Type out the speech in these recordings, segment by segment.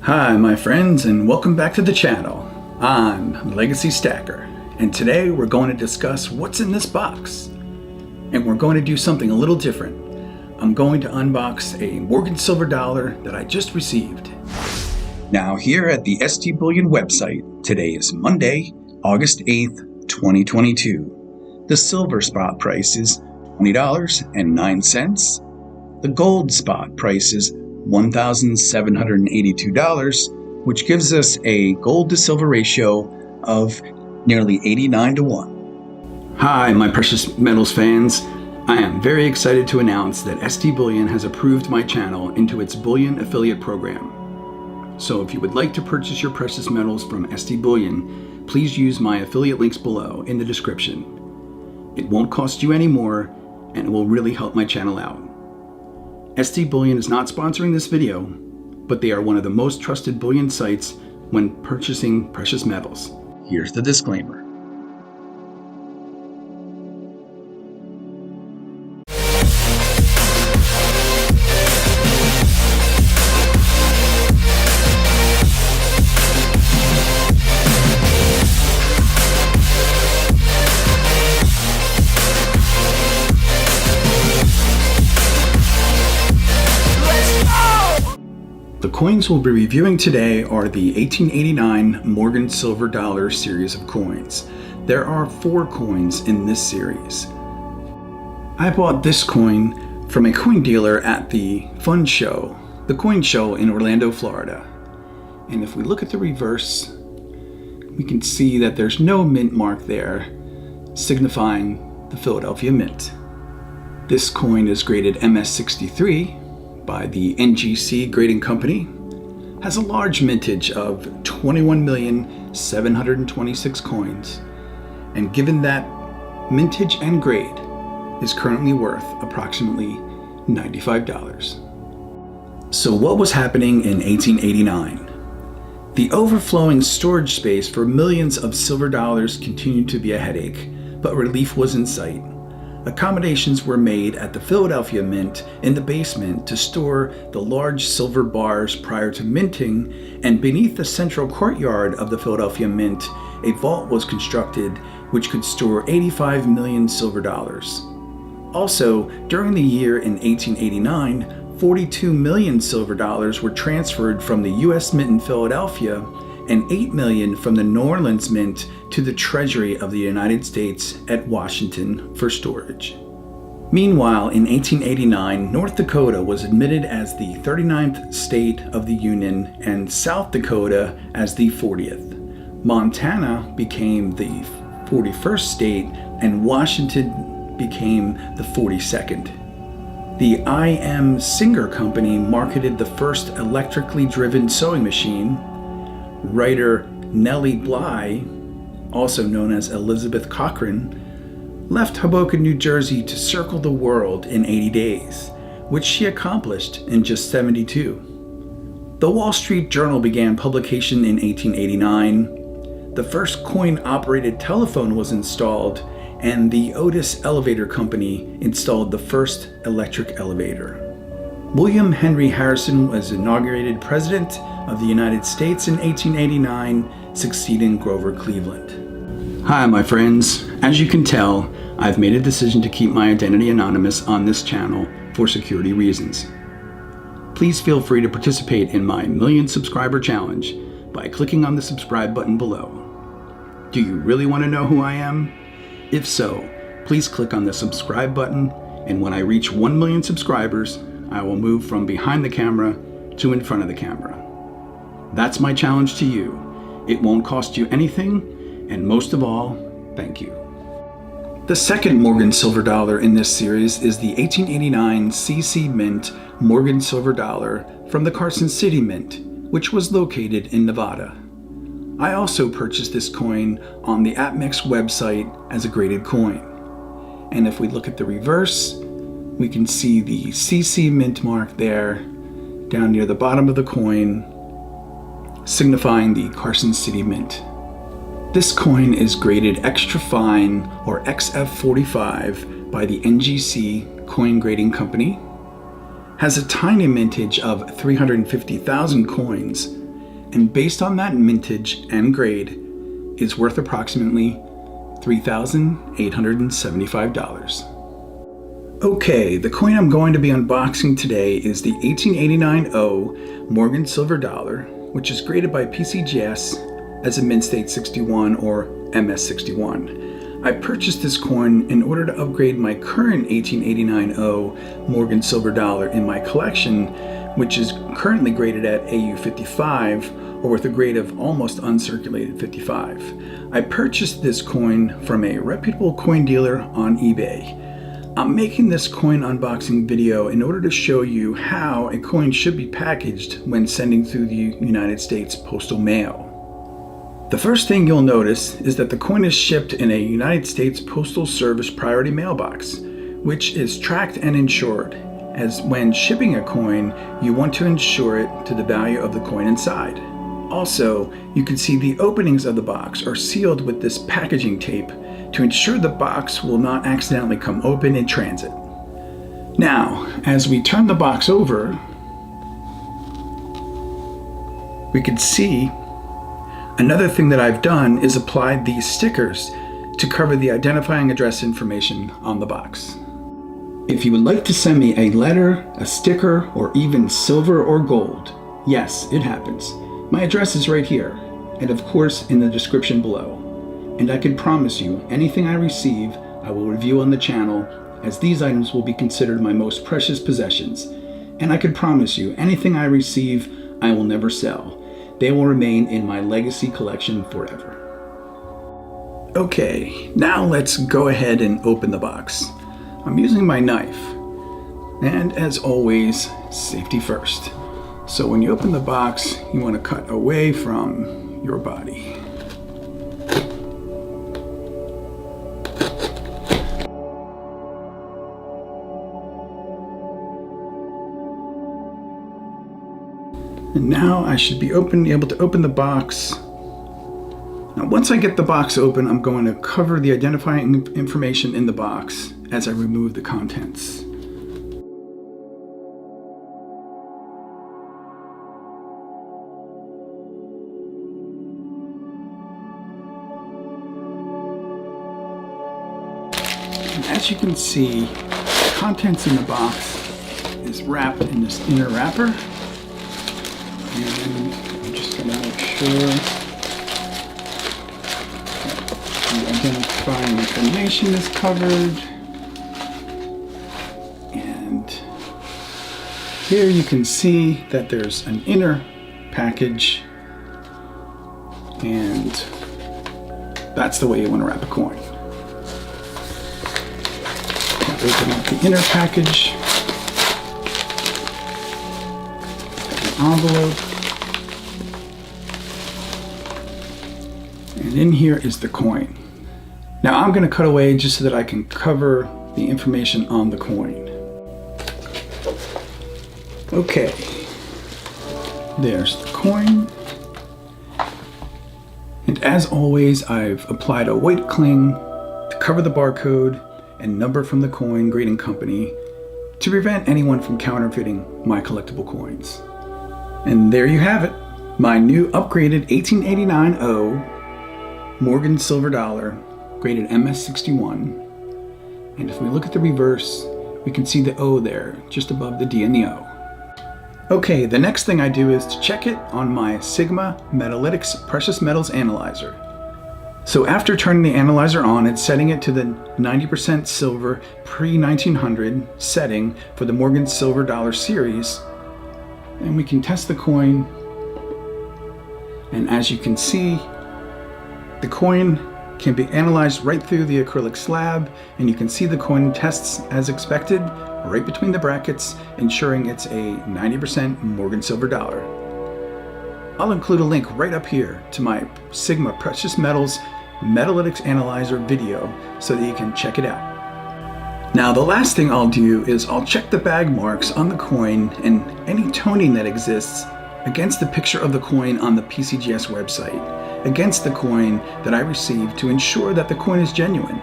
Hi my friends, and welcome back to the channel. I'm Legacy Stacker, and today we're going to discuss what's in this box. And we're going to do something a little different. I'm going to unbox a Morgan silver dollar that I just received. Now here at the ST Bullion website, today is Monday, August 8th, 2022. The silver spot price is $20.09. The gold spot price is $1,782, which gives us a gold to silver ratio of nearly 89 to 1. Hi my precious metals fans. I am very excited to announce that ST Bullion has approved my channel into its Bullion affiliate program. So if you would like to purchase your precious metals from ST Bullion, please use my affiliate links below in the description. It won't cost you any more, and it will really help my channel out. ST Bullion is not sponsoring this video, but they are one of the most trusted bullion sites when purchasing precious metals. Here's the disclaimer. The coins we'll be reviewing today are the 1889 Morgan silver dollar series of coins. There are 4 coins in this series. I bought this coin from a coin dealer at the the coin show in Orlando, Florida. And if we look at the reverse, we can see that there's no mint mark there, signifying the Philadelphia Mint. This coin is graded MS63 by the NGC Grading Company, has a large mintage of 21,726 coins, and given that mintage and grade, is currently worth approximately $95. So what was happening in 1889? The overflowing storage space for millions of silver dollars continued to be a headache, but relief was in sight. Accommodations were made at the Philadelphia Mint in the basement to store the large silver bars prior to minting, and beneath the central courtyard of the Philadelphia Mint, a vault was constructed which could store 85 million silver dollars. Also, during the year in 1889, 42 million silver dollars were transferred from the U.S. Mint in Philadelphia and 8 million from the New Orleans Mint to the Treasury of the United States at Washington for storage. Meanwhile, in 1889, North Dakota was admitted as the 39th state of the Union and South Dakota as the 40th. Montana became the 41st state and Washington became the 42nd. The I.M. Singer Company marketed the first electrically driven sewing machine. Writer Nellie Bly, also known as Elizabeth Cochran, left Hoboken, New Jersey to circle the world in 80 days, which she accomplished in just 72. The Wall Street Journal began publication in 1889. The first coin-operated telephone was installed, and the Otis Elevator Company installed the first electric elevator. William Henry Harrison was inaugurated President of the United States in 1889, succeeding Grover Cleveland. Hi my friends, as you can tell, I've made a decision to keep my identity anonymous on this channel for security reasons. Please feel free to participate in my million subscriber challenge by clicking on the subscribe button below. Do you really want to know who I am? If so, please click on the subscribe button, and when I reach 1 million subscribers, I will move from behind the camera to in front of the camera. That's my challenge to you. It won't cost you anything, and most of all, thank you. The second Morgan silver dollar in this series is the 1889 CC Mint Morgan silver dollar from the Carson City Mint, which was located in Nevada. I also purchased this coin on the APMEX website as a graded coin. And if we look at the reverse, we can see the CC Mint mark there, down near the bottom of the coin, signifying the Carson City Mint. This coin is graded extra fine or XF45 by the NGC Coin Grading Company, has a tiny mintage of 350,000 coins, and based on that mintage and grade, is worth approximately $3,875. Okay, the coin I'm going to be unboxing today is the 1889 Morgan Silver Dollar, which is graded by PCGS as a Mint State 61 or MS61. I purchased this coin in order to upgrade my current 1889 Morgan Silver Dollar in my collection, which is currently graded at AU 55, or with a grade of almost uncirculated 55. I purchased this coin from a reputable coin dealer on eBay. I'm making this coin unboxing video in order to show you how a coin should be packaged when sending through the United States postal mail. The first thing you'll notice is that the coin is shipped in a United States Postal Service priority mailbox, which is tracked and insured, as when shipping a coin, you want to insure it to the value of the coin inside. Also, you can see the openings of the box are sealed with this packaging tape to ensure the box will not accidentally come open in transit. Now, as we turn the box over, we can see another thing that I've done is applied these stickers to cover the identifying address information on the box. If you would like to send me a letter, a sticker, or even silver or gold, yes, it happens. My address is right here, and of course in the description below. And I can promise you, anything I receive, I will review on the channel, as these items will be considered my most precious possessions. And I can promise you, anything I receive, I will never sell. They will remain in my legacy collection forever. Okay, now let's go ahead and open the box. I'm using my knife. And as always, safety first. So when you open the box, you want to cut away from your body. And now I should be able to open the box. Now once I get the box open, I'm going to cover the identifying information in the box as I remove the contents. And as you can see, the contents in the box is wrapped in this inner wrapper. And I'm just going to make sure the identifying information is covered. And here you can see that there's an inner package, and that's the way you want to wrap a coin. Open up the inner package. Envelope, and in here is the coin. Now I'm going to cut away just so that I can cover the information on the coin. Okay, there's the coin, and as always I've applied a white cling to cover the barcode and number from the coin grading company to prevent anyone from counterfeiting my collectible coins. And there you have it, my new upgraded 1889 Morgan Silver Dollar, graded MS61. And if we look at the reverse, we can see the O there, just above the D and the O. Okay, the next thing I do is to check it on my Sigma Metalytics Precious Metals Analyzer. So after turning the analyzer on and setting it to the 90% silver pre-1900 setting for the Morgan Silver Dollar series, and we can test the coin, and as you can see, the coin can be analyzed right through the acrylic slab, and you can see the coin tests as expected right between the brackets, ensuring it's a 90% Morgan Silver Dollar. I'll include a link right up here to my Sigma Precious Metals Metalytics Analyzer video so that you can check it out. Now the last thing I'll do is I'll check the bag marks on the coin and any toning that exists against the picture of the coin on the PCGS website, against the coin that I received to ensure that the coin is genuine.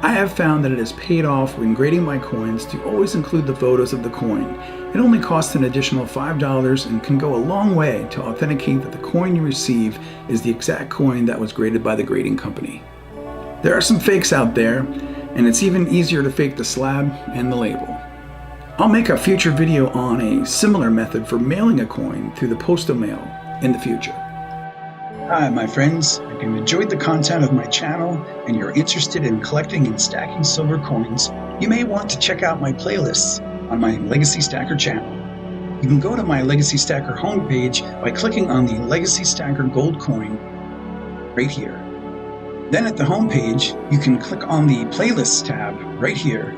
I have found that it has paid off when grading my coins to always include the photos of the coin. It only costs an additional $5 and can go a long way to authenticate that the coin you receive is the exact coin that was graded by the grading company. There are some fakes out there, and it's even easier to fake the slab and the label. I'll make a future video on a similar method for mailing a coin through the postal mail in the future. Hi, my friends. If you enjoyed the content of my channel and you're interested in collecting and stacking silver coins, you may want to check out my playlists on my Legacy Stacker channel. You can go to my Legacy Stacker homepage by clicking on the Legacy Stacker gold coin right here. Then at the homepage, you can click on the Playlists tab right here.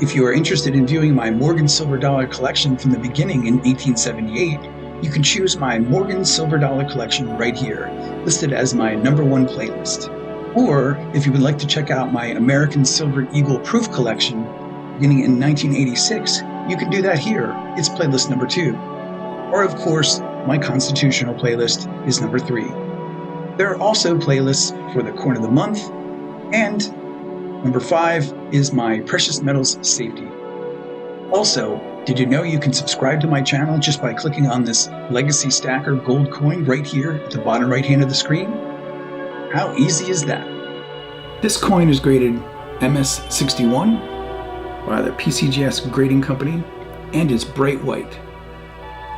If you are interested in viewing my Morgan silver dollar collection from the beginning in 1878, you can choose my Morgan silver dollar collection right here, listed as my #1 playlist. Or if you would like to check out my American Silver Eagle Proof collection beginning in 1986, you can do that here. It's playlist number 2. Or of course, my Constitutional playlist is number 3. There are also playlists for the Coin of the Month, and number 5 is my Precious Metals Safety. Also, did you know you can subscribe to my channel just by clicking on this Legacy Stacker gold coin right here at the bottom right hand of the screen? How easy is that? This coin is graded MS61 by the PCGS grading company and is bright white.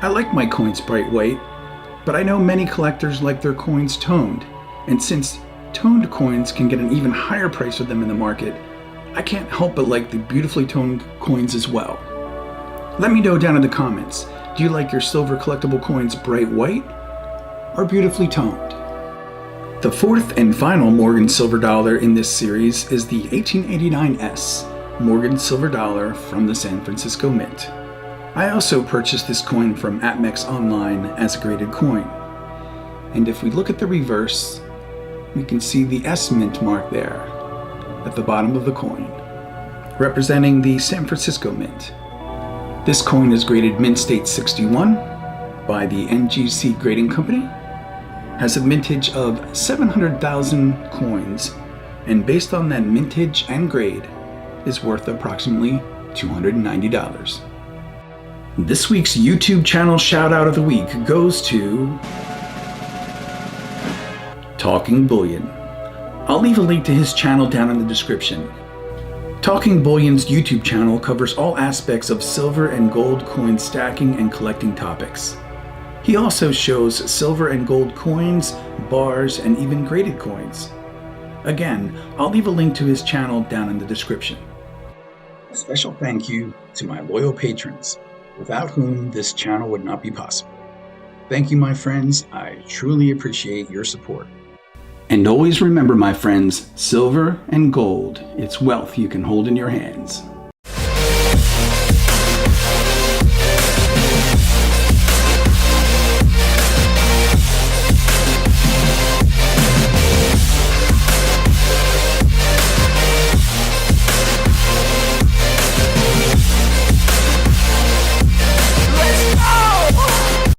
I like my coins bright white, but I know many collectors like their coins toned, and since toned coins can get an even higher price for them in the market, I can't help but like the beautifully toned coins as well. Let me know down in the comments, do you like your silver collectible coins bright white or beautifully toned? The fourth and final Morgan silver dollar in this series is the 1889S Morgan silver dollar from the San Francisco Mint. I also purchased this coin from APMEX Online as a graded coin. And if we look at the reverse, we can see the S Mint mark there at the bottom of the coin, representing the San Francisco Mint. This coin is graded Mint State 61 by the NGC Grading Company, has a mintage of 700,000 coins, and based on that mintage and grade, is worth approximately $290. This week's YouTube channel shout out of the week goes to Talking Bullion. I'll leave a link to his channel down in the description. Talking Bullion's YouTube channel covers all aspects of silver and gold coin stacking and collecting topics. He also shows silver and gold coins, bars, and even graded coins. Again, I'll leave a link to his channel down in the description. A special thank you to my loyal patrons, without whom this channel would not be possible. Thank you, my friends. I truly appreciate your support. And always remember, my friends, silver and gold, it's wealth you can hold in your hands.